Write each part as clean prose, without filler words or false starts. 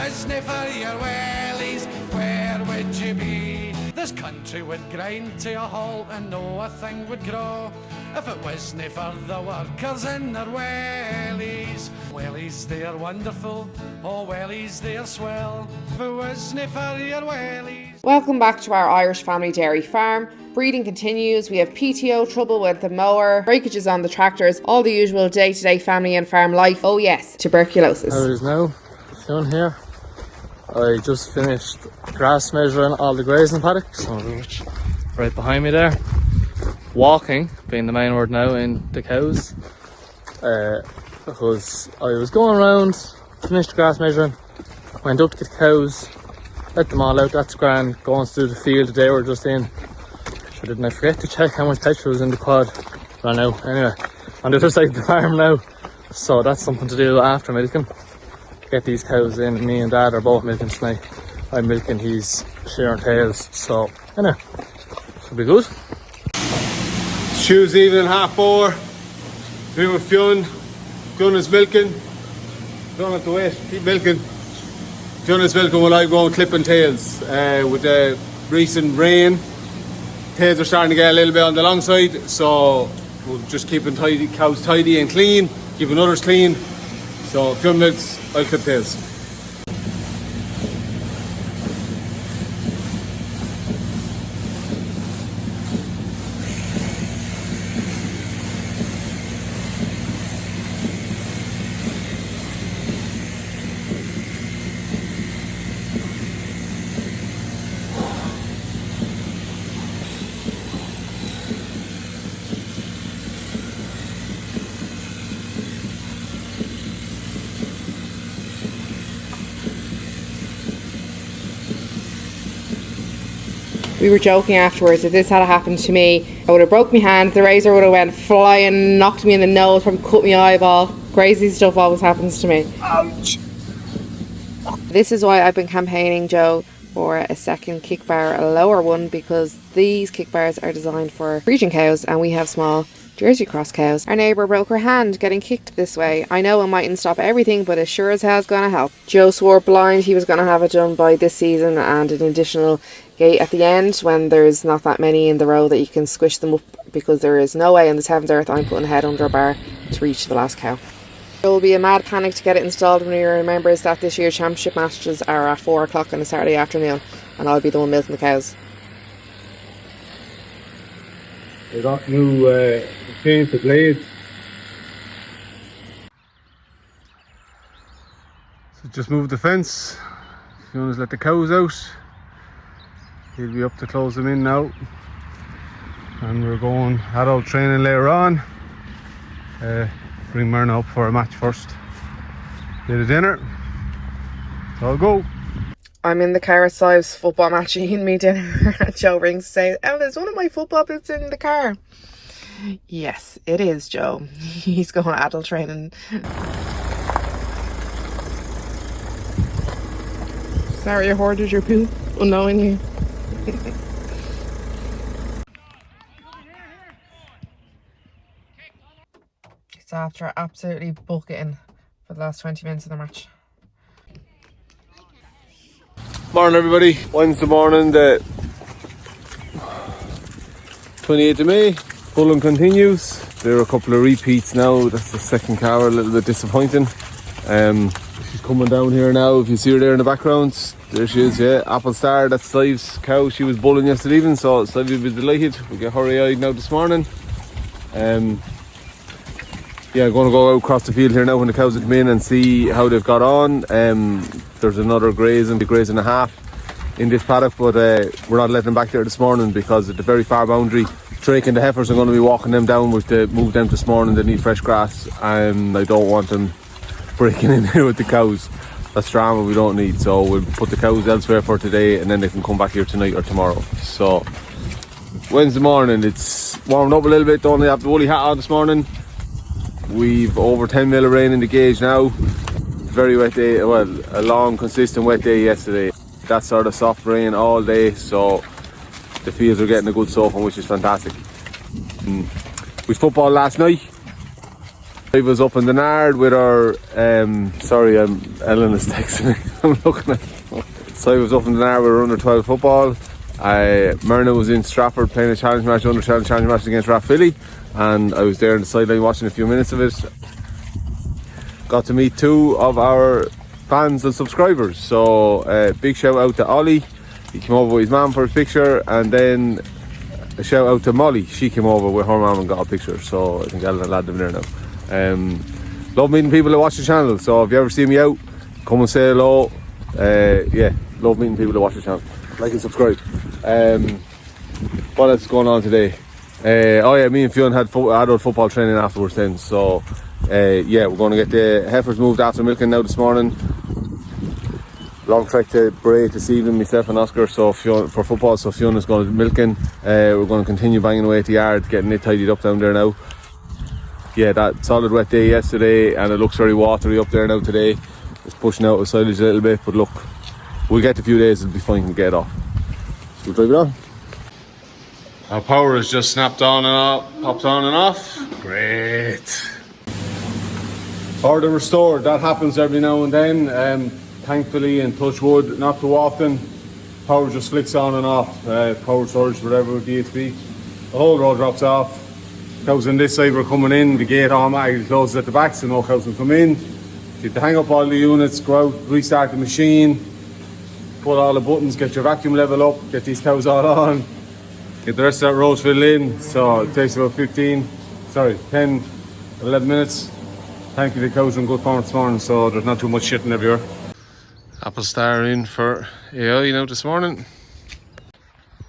wasn't for your wellies, where would you be? This country would grind to a halt and no a thing would grow if it wasn't for the workers in their wellies. Wellies, they're wonderful, oh wellies, they're swell, if it wasn't for your wellies. Welcome back to our Irish family dairy farm. Breeding continues. We have PTO trouble with the mower, breakages on the tractors, all the usual day-to-day family and farm life. Oh yes, tuberculosis. How it is now, Fionn here. I just finished grass measuring all the grazing paddocks, right behind me there. Walking being the main word now in the cows, because I was going around, finished grass measuring, went up to get the cows, let them all out, that's grand, going through the field they were just in. Sure didn't I forget to check how much petrol was in the quad. Ran out. Anyway, on the other side of the farm now, so that's something to do after milking. Get these cows in. Me and Dad are both milking tonight. I'm milking, he's shearing tails, so anyway, should be good. Tuesday evening, 4:30. Been with Fionn. Fionn is milking. Don't have to wait, keep milking. Fionn is milking while I go clipping tails. With the recent rain, tails are starting to get a little bit on the long side, so we're just keeping cows tidy and clean, keeping others clean. So Fionn milks, I'll clip tails. We were joking afterwards, if this had happened to me, I would have broke my hand, the razor would have went flying, knocked me in the nose, probably cut my eyeball. Crazy stuff always happens to me. Ouch! This is why I've been campaigning, Joe, for a second kick bar, a lower one, because these kick bars are designed for breeding cows and we have small Jersey cross cows. Our neighbour broke her hand getting kicked this way. I know it mightn't stop everything, but it sure as hell's gonna help. Joe swore blind he was gonna have it done by this season, and an additional gate at the end when there's not that many in the row that you can squish them up, because there is no way on this heaven's earth I'm putting a head under a bar to reach the last cow. There will be a mad panic to get it installed when he remembers that this year's championship matches are at 4 o'clock on a Saturday afternoon, and I'll be the one milking the cows. They got new change the blades. So just moved the fence. Fionn has let the cows out. He'll be up to close them in now. And we're going adult training later on. Bring Myrna up for a match first. Bit of dinner. So I'll go. I'm in the car at Sive's football match eating me dinner. Joe rings to say, "Oh, there's one of my football boots in the car." Yes, it is, Joe. He's going adult training. Sorry I hoarded your poop unknowingly. It's after absolutely bucketing for the last 20 minutes of the match. Morning everybody, Wednesday morning, the 28th of May, Fulham continues. There are a couple of repeats now, that's the second car, a little bit disappointing. She's coming down here now, if you see her there in the background, there she is, yeah, Apple Star, that's Sive's cow, she was bulling yesterday evening, so Sive will be delighted. We get hurry-eyed now this morning. Yeah, I'm going to go out across the field here now when the cows have come in and see how they've got on. There's another grazing and a half in this paddock, but we're not letting them back there this morning because at the very far boundary, Drake and the heifers are going to be walking them down with the move them this morning. They need fresh grass, and I don't want them breaking in here with the cows. That's drama we don't need, so we'll put the cows elsewhere for today and then they can come back here tonight or tomorrow. So Wednesday morning, it's warmed up a little bit, don't have the woolly hat on this morning. We've over 10 mil of rain in the gauge now. Very wet day, well, a long consistent wet day yesterday. That sort of soft rain all day, so the fields are getting a good soaking, which is fantastic. We football last night. I was up in the Nard with our, sorry, Ellen is texting me. I'm looking at it. So I was up in the Nard with our under 12 football. Myrna was in Stratford playing a challenge match, under 12 challenge match against Rathphilly, and I was there on the sideline watching a few minutes of it. Got to meet 2 of our fans and subscribers. So big shout out to Ollie. He came over with his mum for his picture, and then a shout out to Molly. She came over with her mum and got a picture. So I think Ellen and lad them there now. Love meeting people that watch the channel. So if you ever see me out, come and say hello. Yeah, love meeting people that watch the channel. Like and subscribe. What else is going on today? Oh yeah, me and Fionn had adult football training afterwards then. So yeah, we're going to get the heifers moved after milking now this morning. Long trek to Bray this evening, myself and Oscar, so Fionn, for football, so Fionn is going to milking. We're going to continue banging away at the yard, getting it tidied up down there now. Yeah, that solid wet day yesterday, and it looks very watery up there now today. It's pushing out the silage a little bit, but look, we'll get a few days, it'll be fine to get off. So we'll drive it on. Our power is just snapped on and off, popped on and off. Great. Power restored, that happens every now and then. Thankfully, and touch wood, not too often. Power just flicks on and off. Power surge, whatever it be. The whole road drops off. Cows on this side were coming in, the gate automatically closes at the back so no cows can come in. You have to hang up all the units, go out, restart the machine, pull all the buttons, get your vacuum level up, get these cows all on, get the rest of that road filled in. So it takes about 10, 11 minutes. Thankfully the cows are in good form this morning, so there's not too much shitting everywhere. Apple Star in for AI now this morning.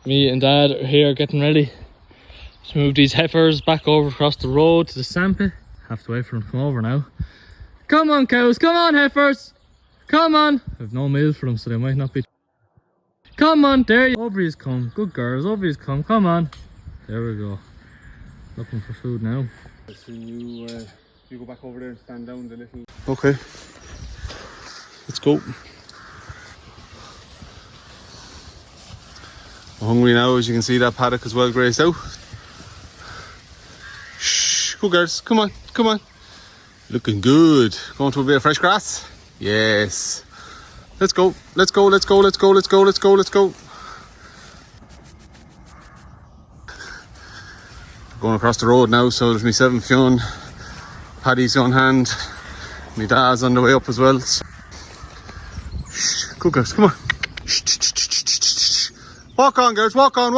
Me and Dad are here getting ready to move these heifers back over across the road to the sandpit. Have to wait for them to come over now. Come on cows, come on heifers, come on. I have no meal for them, so they might not be. Come on, there you over yous come, good girls, over yous come on. There we go, looking for food now. You go back over there and stand down the little. Okay, let's go. I'm hungry now, as you can see that paddock is well grazed out. Shh, go girls, come on. Looking good. Going to a bit of fresh grass? Yes. Let's go. Going across the road now, so there's myself and Fionn. Paddy's on hand. My dad's on the way up as well. Shh, go girls, come on. Walk on girls, walk on.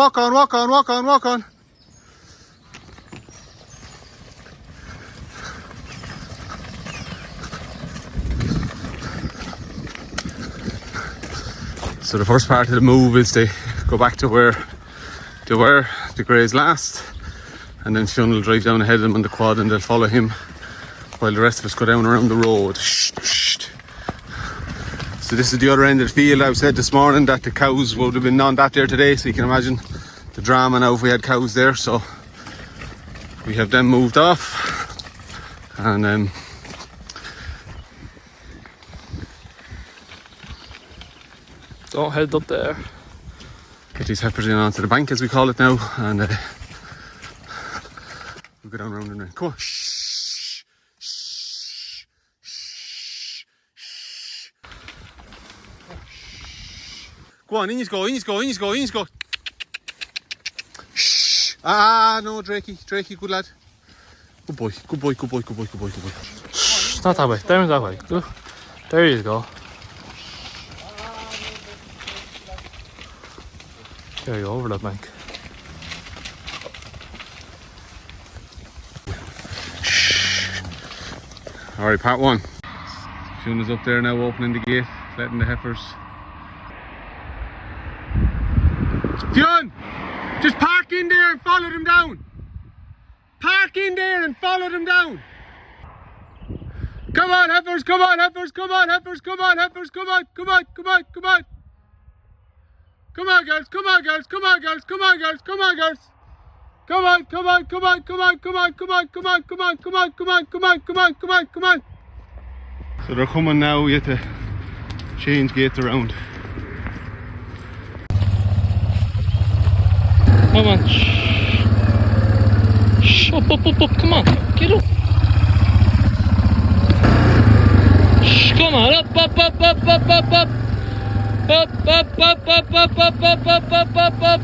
So the first part of the move is to go back to where they were, the graze last, and then Fionn will drive down ahead of them on the quad and they'll follow him while the rest of us go down around the road. So this is the other end of the field. I said this morning that the cows would have been on that there today, so you can imagine the drama now if we had cows there. So we have them moved off, and Don't head up there. Get these heifers in onto the bank, as we call it now, and we'll go down around and around. Come on. Go on, in you go. Shh. No, Drakey, good lad. Good boy. Shh, not that way, down that way. Go. There you go. There you go, over that bank. Alright, part one. Fionn is up there now, opening the gate, letting the heifers. Fionn! Just park in there and follow them down! Come on, heifers! Come on, girls! Come on, So they're coming now, we have to change gates around. Come on. Shh, up, come on, get up. Come on, up, up, up, up, up, up, up. Up, up, up, up, up, up, up, up, up, up, up.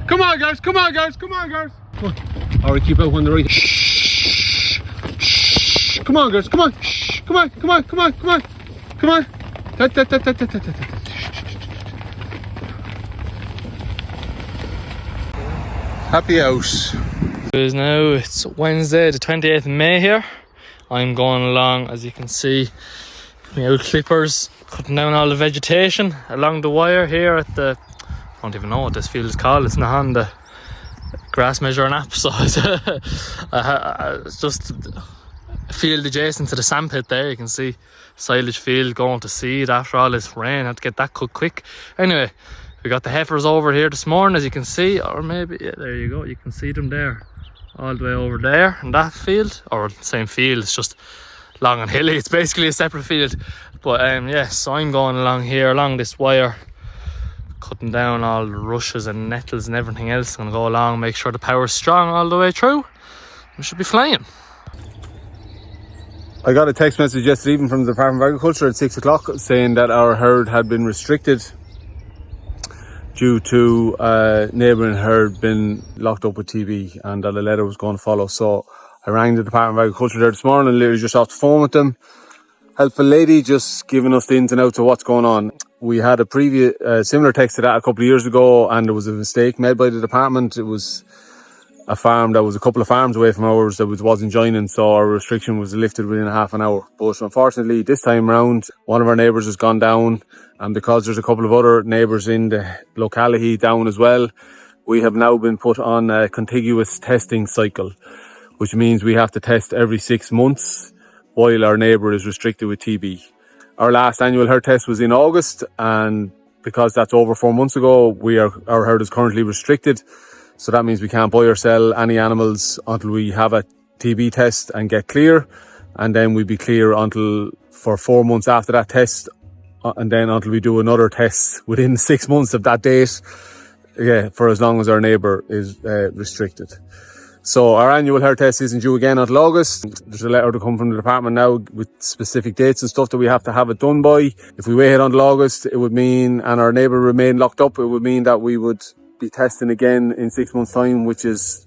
Come on, guys, come on, guys, come on, guys. Come on. Alright, keep out on the right. Shh. Shh. Come on, guys, come on. Shh. Come on, come on, come on, come on. Come on. Tut, tut, tut, tut, tut, tut, tut. Happy out. It's Wednesday, the 28th of May here. I'm going along, as you can see, my old clippers, cutting down all the vegetation along the wire here at the, I don't even know what this field is called. It's not on the grass measuring app, so it's just a field adjacent to the sandpit there. You can see silage field going to seed after all this rain. Had to get that cut quick. Anyway, we got the heifers over here this morning, as you can see, or maybe, yeah, there you go, you can see them there, all the way over there in that field, or same field, it's just long and hilly. It's basically a separate field, but yeah, so I'm going along here, along this wire, cutting down all the rushes and nettles and everything else. I'm gonna go along, make sure the power's strong all the way through. We should be flying. I got a text message yesterday evening from the Department of Agriculture at 6 o'clock saying that our herd had been restricted due to neighbouring herd been locked up with TB, and that a letter was going to follow. So I rang the Department of Agriculture there this morning and literally just off the phone with them. Helpful lady just giving us the ins and outs of what's going on. We had a previous similar text to that a couple of years ago, and there was a mistake made by the department. It was a farm that was a couple of farms away from ours that wasn't joining, so our restriction was lifted within a half an hour. But unfortunately, this time round, one of our neighbours has gone down, and because there's a couple of other neighbours in the locality down as well, we have now been put on a contiguous testing cycle, which means we have to test every 6 months while our neighbour is restricted with TB. Our last annual herd test was in August, and because that's over 4 months ago, our herd is currently restricted. So that means we can't buy or sell any animals until we have a TB test and get clear, and then we'd be clear for 4 months after that test, and then until we do another test within 6 months of that date, for as long as our neighbour is restricted. So our annual herd test isn't due again until August. There's a letter to come from the department now with specific dates and stuff that we have to have it done by. If we wait until August, it would mean, and our neighbour remained locked up, it would mean that we would be testing again in 6 months' time, which is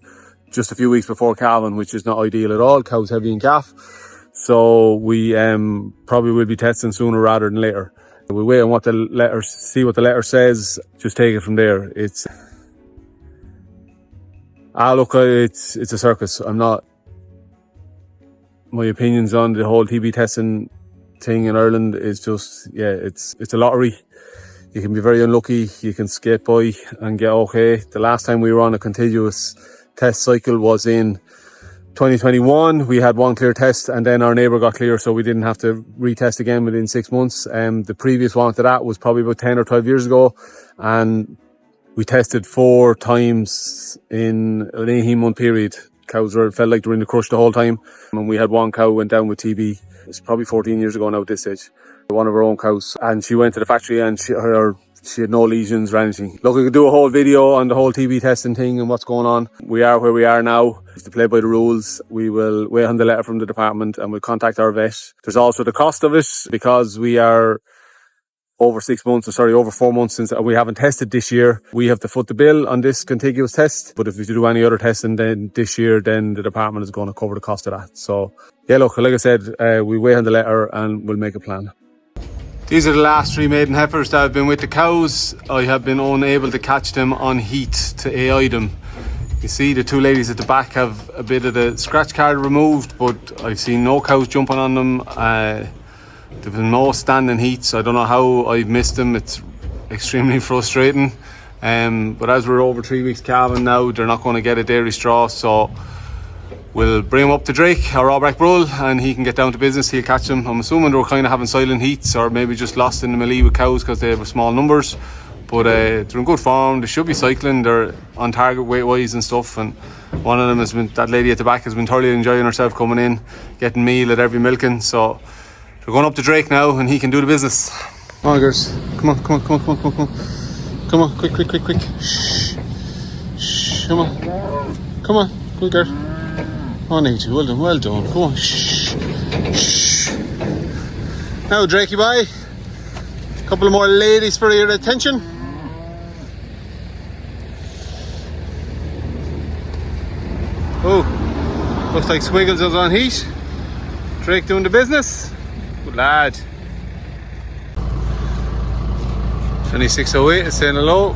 just a few weeks before calving, which is not ideal at all. Cow's heavy in calf. So we probably will be testing sooner rather than later. We'll wait on see what the letter says, just take it from there. It's a circus. My opinions on the whole TB testing thing in Ireland is just, it's a lottery. You can be very unlucky, you can skate by and get okay. The last time we were on a continuous test cycle was in 2021. We had one clear test and then our neighbour got clear, so we didn't have to retest again within 6 months. The previous one to that was probably about 10 or 12 years ago, and we tested 4 times in an 18-month period. Cows felt like they were in the crush the whole time, and we had one cow went down with TB. It's probably 14 years ago now at this stage. One of our own cows, and she went to the factory and she had no lesions or anything. Look, we could do a whole video on the whole TB testing thing and what's going on. We are where we are now. To play by the rules, we will wait on the letter from the department and we'll contact our vet. There's also the cost of it, because we are over 4 months since we haven't tested this year. We have to foot the bill on this contiguous test, but if we do any other testing then this year, then the department is going to cover the cost of that. So yeah, look, like I said, we wait on the letter and we'll make a plan. These are the last 3 maiden heifers that have been with the cows. I have been unable to catch them on heat to AI them. You see the 2 ladies at the back have a bit of the scratch card removed, but I've seen no cows jumping on them. There've been no standing heats. I don't know how I've missed them. It's extremely frustrating. But as we're over 3 weeks calving now, they're not going to get a dairy straw, so we'll bring him up to Drake, our Rawbrack Brull, and he can get down to business. He'll catch them. I'm assuming they're kind of having silent heats, or maybe just lost in the melee with cows because they have small numbers. But they're in good form. They should be cycling. They're on target weight wise and stuff. And one of them has been, that lady at the back has been thoroughly enjoying herself coming in, getting meal at every milking. So they're going up to Drake now, and he can do the business. Come on, girls. Come on. Come on, quick. Shh. Come on. Good girl. Oh, Nate, well done. Come on. Shh. Now, Drakey boy. A couple of more ladies for your attention. Oh, looks like Squiggles is on heat. Drake doing the business. Good lad. 2608 is saying hello.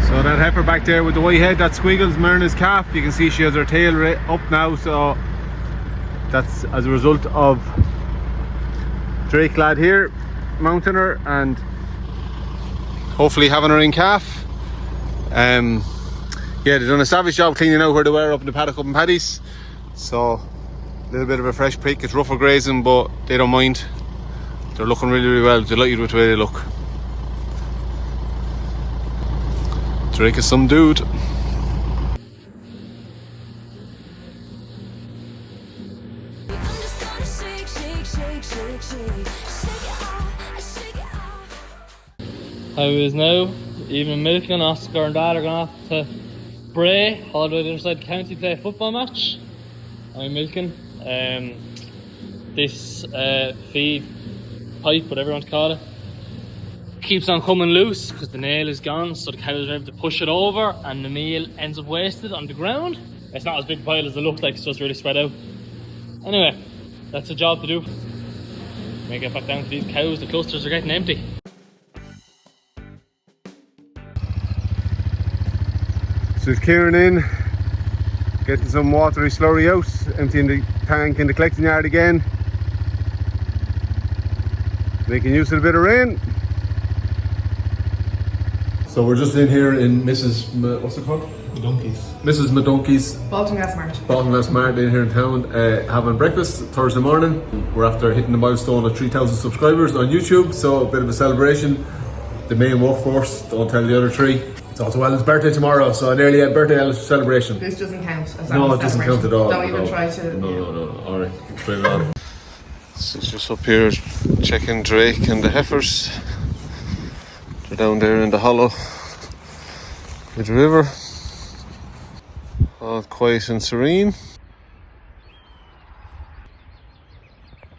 So that heifer back there with the white head, that's Squiggles, Myrna's calf. You can see she has her tail up now, so that's as a result of Drake lad here mounting her and hopefully having her in calf. Yeah, they've done a savage job cleaning out where they were up in the paddock up in Paddy's. So a little bit of a fresh pick. It's rougher grazing, but they don't mind. They're looking really well. Delighted with the way they look. Drake is some dude. How is now? Evening milking. Oscar and Dad are going off to Bray, all the way to the other side of the county, play a football match. I'm milking. This feed pipe, whatever you want to call it, keeps on coming loose because the nail is gone, so the cows are able to push it over and the meal ends up wasted on the ground. It's not as big a pile as it looks like, it's just really spread out. Anyway, that's a job to do. May get back down to these cows, the clusters are getting empty. So there's Kieran in, getting some watery slurry out, emptying the tank in the collecting yard again. Making use of a bit of rain. So we're just in here in Mrs. What's it called? Mrs. Madunky's. Baltinglass Mart in here in town, having breakfast Thursday morning. We're after hitting the milestone of 3,000 subscribers on YouTube, so a bit of a celebration. The main workforce, don't tell the other three. It's also Ellen's birthday tomorrow, so an early birthday celebration. This doesn't count as no, it doesn't count at all. Don't even try to. No. Alright, straight it on. So it's just up here checking Drake and the heifers. They're down there in the hollow with the river. All quiet and serene.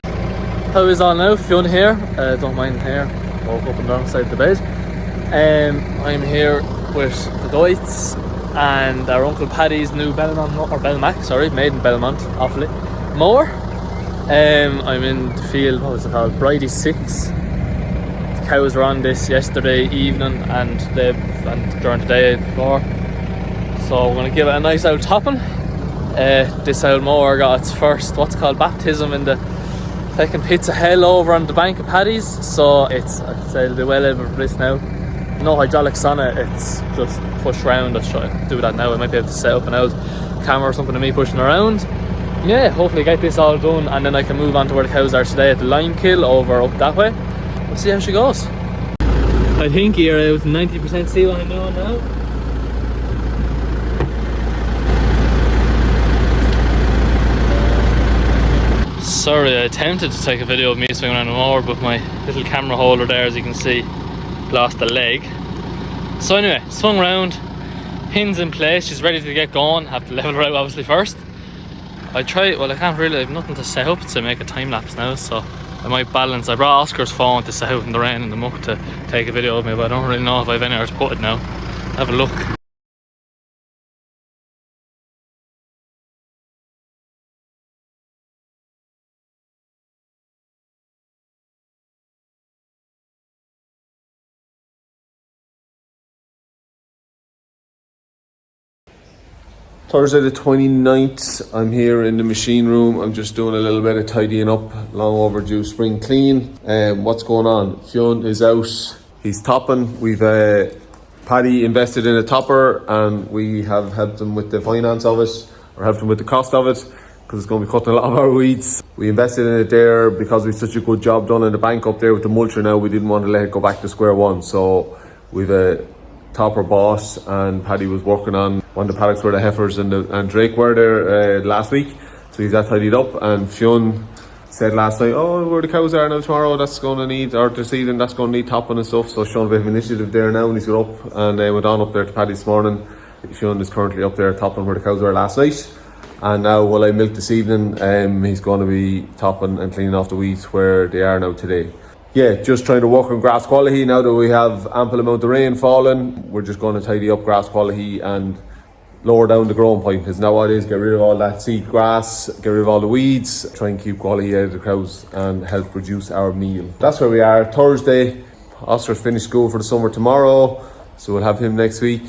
How is all now? Fionn here. Don't mind hair. Walk up and down side the bed. I'm here with the Deutz and our Uncle Paddy's new Maiden Belmont, awfully. Mower. I'm in the field, what was it called? Bridie 6. The cows were on this yesterday evening and during the day before. So we're going to give it a nice old topping. This old mower got its first, what's called, baptism in the fucking pits of hell over on the bank of Paddy's. So I'd say it'll be well able for this now. No hydraulics on it, it's just push round. I'll try to do that now. I might be able to set up an old camera or something of me pushing around. Yeah, hopefully get this all done and then I can move on to where the cows are today at the line kill over up that way. We'll see how she goes. I think you're able to 90% see what I'm doing now. Sorry, I attempted to take a video of me swinging around the mower, but my little camera holder there, as you can see, lost a leg. So anyway, swung round, pins in place, she's ready to get going. Have to level her out obviously first. I can't really, I have nothing to set up to make a time lapse now, so I might balance. I brought Oscar's phone to set out in the rain and the muck to take a video of me, but I don't really know if I have anywhere to put it now. Have a look. Thursday the 29th, I'm here in the machine room. I'm just doing a little bit of tidying up, long overdue spring clean. What's going on? Fionn is out, he's topping. We've Paddy invested in a topper and we have helped him with the finance of it, or helped him with the cost of it. because it's going to be cutting a lot of our weeds. We invested in it there because we've such a good job done in the bank up there with the mulcher now. We didn't want to let it go back to square one. So we've a topper bought, and Paddy was working on one of the paddocks where the heifers and Drake were there last week. So he's that tidied up, and Fionn said last night, oh, where the cows are now tomorrow, that's going to need, or this evening, that's going to need topping and stuff. So showing a bit of initiative there now, and he's got up and went on up there to Paddy this morning. Fionn is currently up there topping where the cows were last night. And now while I milk this evening, he's going to be topping and cleaning off the weeds where they are now today. Yeah, just trying to work on grass quality now that we have ample amount of rain falling. We're just going to tidy up grass quality and lower down the growing point, because now what it is, get rid of all that seed grass, get rid of all the weeds, try and keep quality out of the cows and help reduce our meal. That's where we are. Thursday, Oscar's finished school for the summer tomorrow, so we'll have him next week.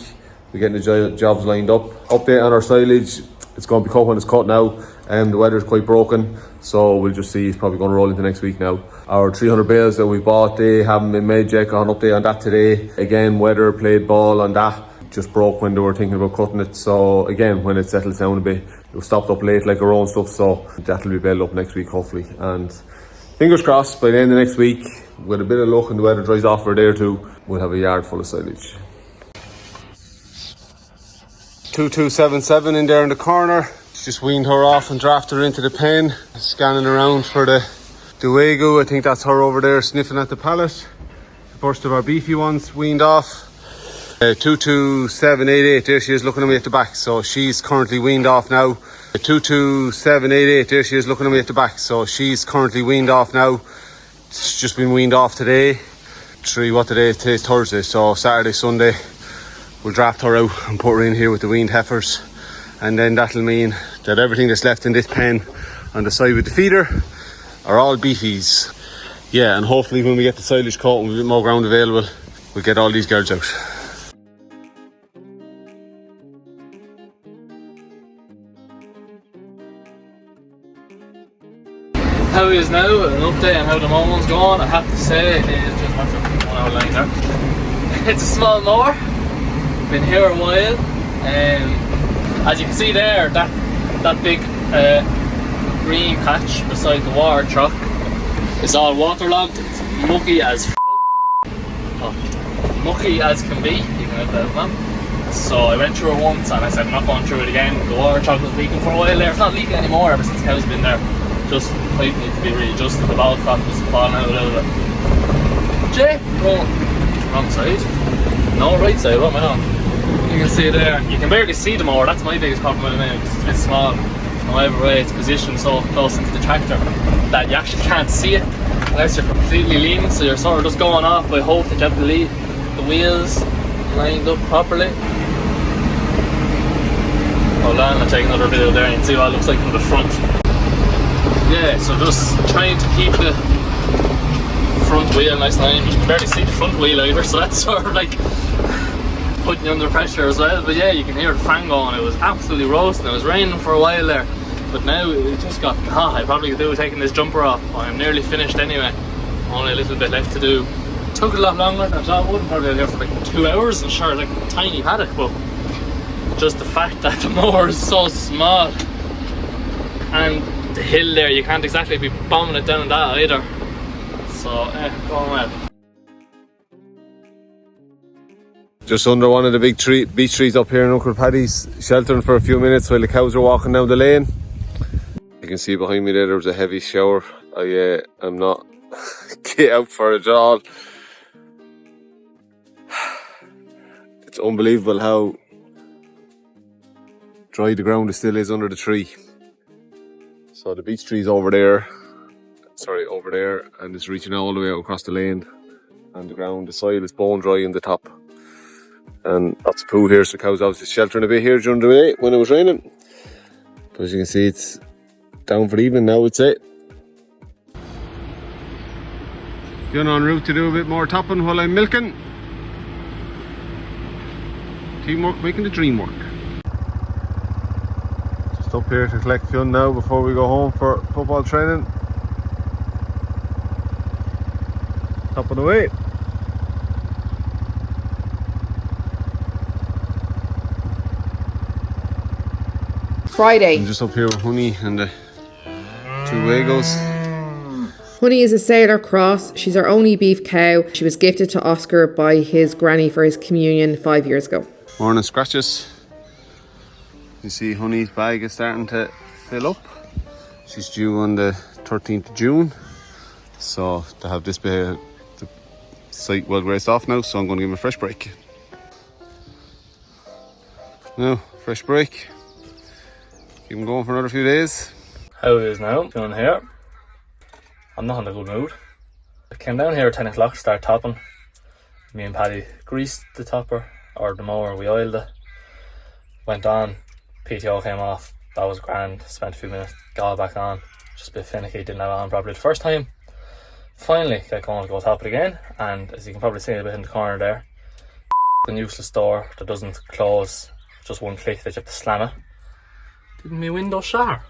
We're getting the jobs lined up. Update on our silage, it's going to be cut when it's cut now, and the weather's quite broken, so we'll just see. It's probably going to roll into next week now. Our 300 bales that we bought, they haven't been made yet. Got an update on that today. Again, weather played ball on that. Just broke when they were thinking about cutting it. So again, when it settles down a bit, it was stopped up late like our own stuff, so that'll be baled up next week hopefully. And fingers crossed, by the end of next week, with a bit of luck and the weather dries off for a day or two, we'll have a yard full of silage. 2277 in there in the corner. Just weaned her off and drafted her into the pen. Scanning around for the Duego. I think that's her over there sniffing at the pallet. The first of our beefy ones weaned off. 22788, there she is looking at me at the back, so she's currently weaned off now. 22788, there she is looking at me at the back, so she's currently weaned off now. It's just been weaned off today. Today's Thursday, so Saturday, Sunday we'll draft her out and put her in here with the weaned heifers, and then that'll mean that everything that's left in this pen on the side with the feeder are all beefies. Yeah, and hopefully when we get the silage cut and a bit more ground available, we'll get all these girls out. How he is now, an update on how the mower's going. I have to say, it is just after 1 hour line there. It's a small mower, been here a while. As you can see there, that big green patch beside the water truck is all waterlogged. It's mucky as mucky as can be, even at that man. So I went through it once and I said I'm not going through it again. The water truck was leaking for a while there. It's not leaking anymore ever since the cow's been there. Just the pipe needs to be readjusted. The ball crop was falling out a little bit. Jay, wrong side. No, right side, what am I on? You can see there. You can barely see the mower. That's my biggest problem with it now. It's a bit small. However way it's positioned so close into the tractor that you actually can't see it unless you're completely leaning, so you're sort of just going off by hope that you have the wheels lined up properly. Hold on, I'll take another video there and you can see what it looks like from the front. Yeah, so just trying to keep the front wheel nice and line. You can barely see the front wheel either, so that's sort of like putting you under pressure as well. But yeah, you can hear the fan going. It was absolutely roasting. It was raining for a while there, but now it just got hot. I probably could do with taking this jumper off. I'm nearly finished anyway. Only a little bit left to do. It took a lot longer than I thought it would. Probably out here for like 2 hours and sure, like a tiny paddock, but just the fact that the mower is so small and the hill there, you can't exactly be bombing it down that either. So, going well. Just under one of the big beech trees up here in Uncle Paddy's, sheltering for a few minutes while the cows are walking down the lane. You can see behind me there was a heavy shower. I'm not get out for it at all. It's unbelievable how dry the ground still is under the tree. So the beech tree's over there, and it's reaching all the way out across the lane. And the ground, the soil is bone dry in the top. And lots of poo here, so the cows obviously sheltering a bit here during the day when it was raining. But as you can see, it's down for the evening now, I'd say. Going en route to do a bit more topping while I'm milking. Teamwork making the dream work. Just up here to collect Fionn now before we go home for football training. Topping away. Friday. I'm just up here with Honey and the two Wagos. Honey is a sailor cross. She's our only beef cow. She was gifted to Oscar by his granny for his communion 5 years ago. Morning scratches. You see Honey's bag is starting to fill up. She's due on the 13th of June. So to have this bit of the site well grazed off now, so I'm going to give him a fresh break. Now, fresh break. Keep him going for another few days. How it is now, Fionn here. I'm not in a good mood. I came down here at 10 o'clock to start topping. Me and Paddy greased the topper, or the mower, we oiled it. Went on, PTO came off, that was grand. Spent a few minutes, got it back on. Just a bit finicky, didn't have it on properly the first time. Finally got going to go top it again, and as you can probably see a bit in the corner there, the useless door that doesn't close, just one click that you have to slam it. Did my window shatter?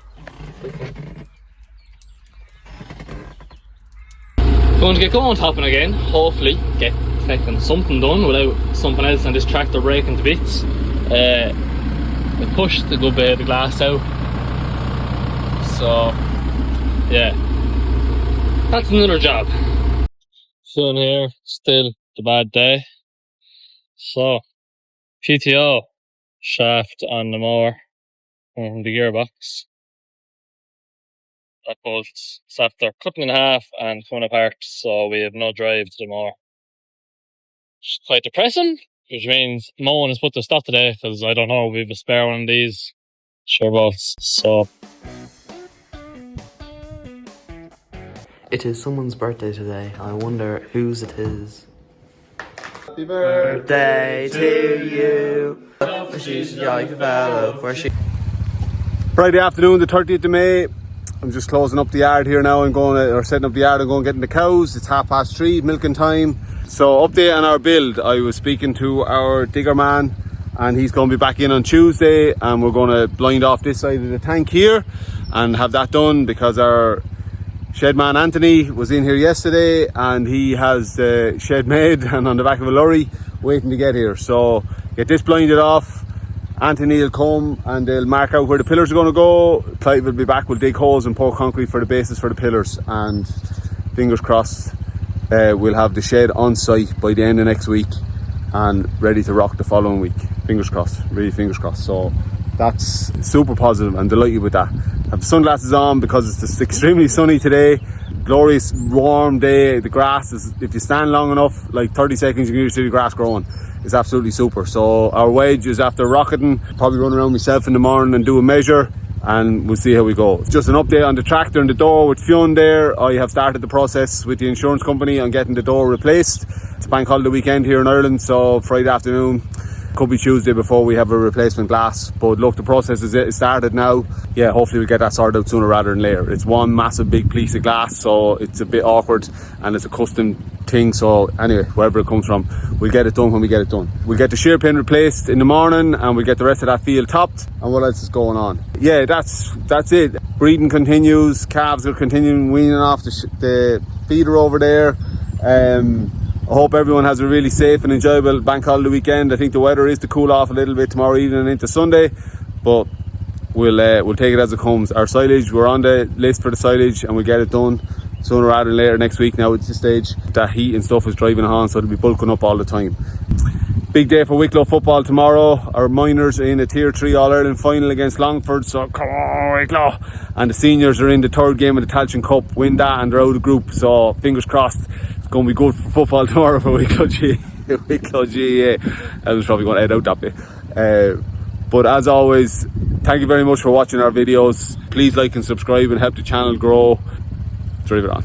Going to get going topping again, hopefully get fucking something done without something else on this tractor breaking to bits. I pushed a good bit of the glass out, so yeah, that's another job. Fionn here, still the bad day. So PTO shaft on the mower from the gearbox. That bolt's after cutting in half and coming apart, so we have no drive to the mower. It's quite depressing, which means mowing is put to stop today because I don't know, we have a spare one of these sure bolts. So it is someone's birthday today. I wonder whose it is. Happy birthday to you. She's a young fellow. Friday afternoon, the 30th of May. I'm just closing up the yard here now. I'm going to, or setting up the yard and going getting the cows. It's 3:30, milking time. So update on our build. I was speaking to our digger man and he's going to be back in on Tuesday, and we're going to blind off this side of the tank here and have that done because our shed man Anthony was in here yesterday and he has the shed made and on the back of a lorry waiting to get here. So get this blinded off. Anthony will come and they'll mark out where the pillars are going to go. Clive will be back, we'll dig holes and pour concrete for the bases for the pillars, and fingers crossed we'll have the shed on site by the end of next week and ready to rock the following week. Fingers crossed, really fingers crossed. So that's super positive and delighted with that. I have sunglasses on because it's just extremely sunny today. Glorious warm day. The grass is, if you stand long enough, like 30 seconds, you can see the grass growing. It's absolutely super. So our wedge is after rocketing, probably run around myself in the morning and do a measure, and we'll see how we go. Just an update on the tractor and the door with Fionn there. I have started the process with the insurance company on getting the door replaced. It's bank holiday weekend here in Ireland, so Friday afternoon, could be Tuesday before we have a replacement glass. But look, the process is started now. Yeah, hopefully we'll get that sorted out sooner rather than later. It's one massive big piece of glass, so it's a bit awkward and it's a custom thing. So anyway, wherever it comes from, we'll get it done when we get it done. We'll get the shear pin replaced in the morning and we'll get the rest of that field topped. And what else is going on? Yeah, that's it. Breeding continues. Calves are continuing weaning off the feeder over there. I hope everyone has a really safe and enjoyable bank holiday weekend. I think the weather is to cool off a little bit tomorrow evening and into Sunday, but we'll take it as it comes. Our silage, we're on the list for the silage and we'll get it done sooner rather than later next week. Now at this stage, that heat and stuff is driving on, so it'll be bulking up all the time. Big day for Wicklow football tomorrow. Our minors are in a Tier 3 All-Ireland final against Longford, so come on Wicklow. And the seniors are in the third game of the Tailteann Cup, win that and they're out of the group, so fingers crossed. It's going to be good for football tomorrow for Wicklow G. Wicklow GAA. I was probably going to edit out that bit. But as always, thank you very much for watching our videos. Please like and subscribe and help the channel grow. Drive it on.